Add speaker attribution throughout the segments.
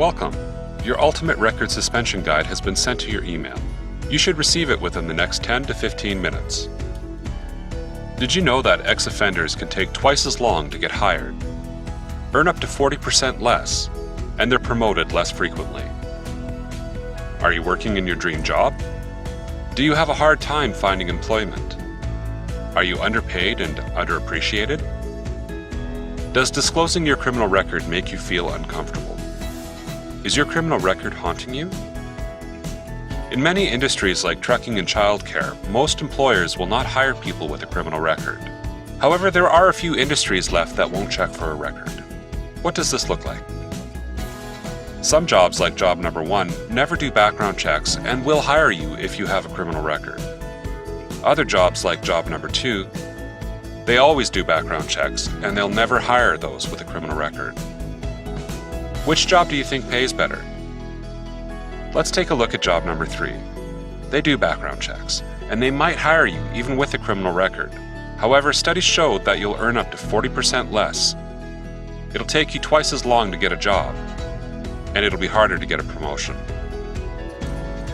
Speaker 1: Welcome! Your Ultimate Record Suspension Guide has been sent to your email. You should receive it within the next 10 to 15 minutes. Did you know that ex-offenders can take twice as long to get hired, earn up to 40% less, and they're promoted less frequently? Are you working in your dream job? Do you have a hard time finding employment? Are you underpaid and underappreciated? Does disclosing your criminal record make you feel uncomfortable? Is your criminal record haunting you? In many industries like trucking and childcare, most employers will not hire people with a criminal record. However, there are a few industries left that won't check for a record. What does this look like? Some jobs, like job number 1, never do background checks and will hire you if you have a criminal record. Other jobs, like job number 2, they always do background checks and they'll never hire those with a criminal record. Which job do you think pays better? Let's take a look at job number 3. They do background checks, and they might hire you even with a criminal record. However, studies show that you'll earn up to 40% less. It'll take you twice as long to get a job, and it'll be harder to get a promotion.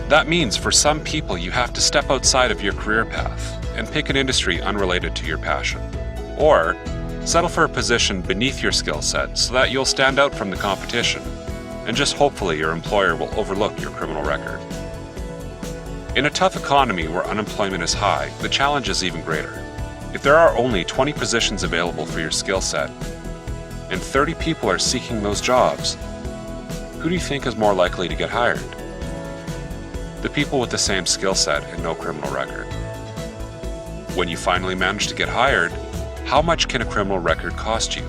Speaker 1: That means for some people you have to step outside of your career path and pick an industry unrelated to your passion. Or settle for a position beneath your skill set so that you'll stand out from the competition, and just hopefully your employer will overlook your criminal record. In a tough economy where unemployment is high, the challenge is even greater. If there are only 20 positions available for your skill set, and 30 people are seeking those jobs, who do you think is more likely to get hired? The people with the same skill set and no criminal record. When you finally manage to get hired, how much can a criminal record cost you?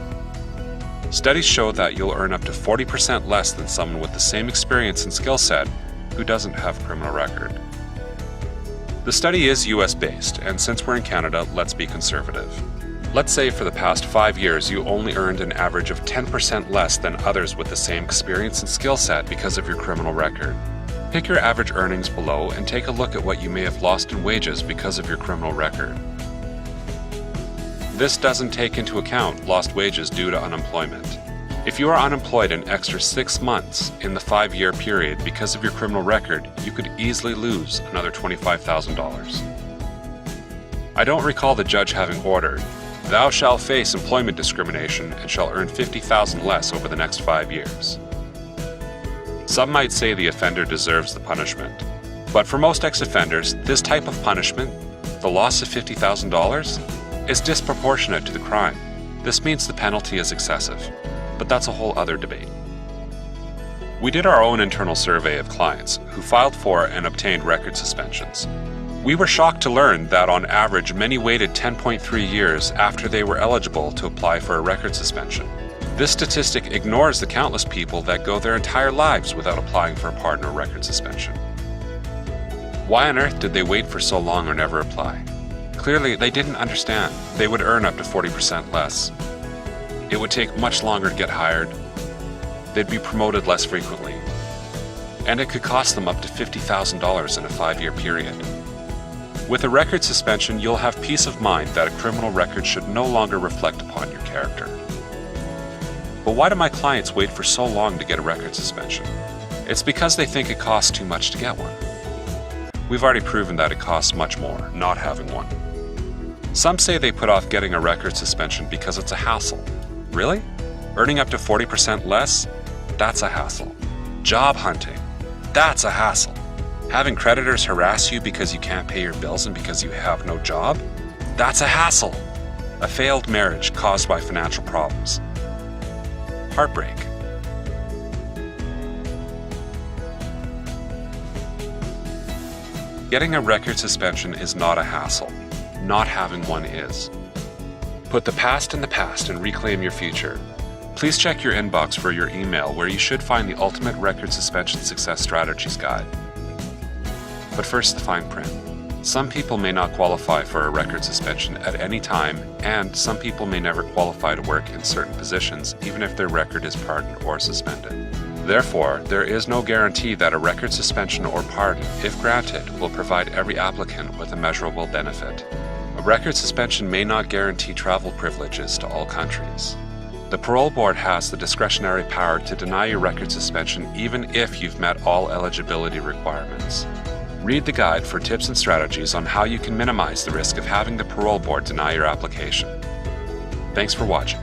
Speaker 1: Studies show that you'll earn up to 40% less than someone with the same experience and skill set who doesn't have a criminal record. The study is US-based, and since we're in Canada, let's be conservative. Let's say for the past 5 years you only earned an average of 10% less than others with the same experience and skill set because of your criminal record. Pick your average earnings below and take a look at what you may have lost in wages because of your criminal record. This doesn't take into account lost wages due to unemployment. If you are unemployed an extra 6 months in the 5-year period because of your criminal record, you could easily lose another $25,000. I don't recall the judge having ordered, "Thou shalt face employment discrimination and shall earn $50,000 less over the next 5 years." Some might say the offender deserves the punishment, but for most ex-offenders, this type of punishment, the loss of $50,000, is disproportionate to the crime. This means the penalty is excessive, but that's a whole other debate. We did our own internal survey of clients who filed for and obtained record suspensions. We were shocked to learn that on average many waited 10.3 years after they were eligible to apply for a record suspension. This statistic ignores the countless people that go their entire lives without applying for a pardon or record suspension. Why on earth did they wait for so long or never apply? Clearly, they didn't understand they would earn up to 40% less. It would take much longer to get hired, they'd be promoted less frequently, and it could cost them up to $50,000 in a 5-year period. With a record suspension, you'll have peace of mind that a criminal record should no longer reflect upon your character. But why do my clients wait for so long to get a record suspension? It's because they think it costs too much to get one. We've already proven that it costs much more not having one. Some say they put off getting a record suspension because it's a hassle. Really? Earning up to 40% less? That's a hassle. Job hunting? That's a hassle. Having creditors harass you because you can't pay your bills and because you have no job? That's a hassle. A failed marriage caused by financial problems. Heartbreak. Getting a record suspension is not a hassle. Not having one is. Put the past in the past and reclaim your future. Please check your inbox for your email where you should find the Ultimate Record Suspension Success Strategies Guide. But first, the fine print. Some people may not qualify for a record suspension at any time, and some people may never qualify to work in certain positions even if their record is pardoned or suspended. Therefore, there is no guarantee that a record suspension or pardon, if granted, will provide every applicant with a measurable benefit. A record suspension may not guarantee travel privileges to all countries. The parole board has the discretionary power to deny your record suspension even if you've met all eligibility requirements. Read the guide for tips and strategies on how you can minimize the risk of having the parole board deny your application. Thanks for watching.